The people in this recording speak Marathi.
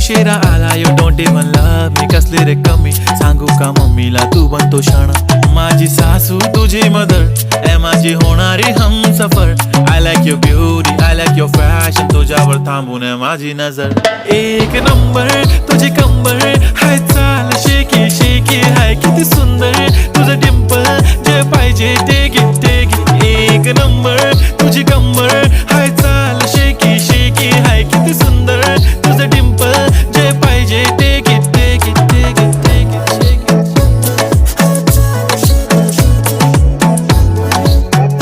उशिरा आला you don't even love me कसली रे कमी सांगू का मम्मीला तू बनतो शाणा माझी सासू तुझी मदर ए माझी होणारी Humsafar I like your beauty I like your fashion तुझ्यावर थांबून आहे माझी नजर एक नंबर तुझी कंबर हाय चाल शेकी शेकी हाय किती सुंदर तुझं डिंपल जे पाहिजे ते घे एक नंबर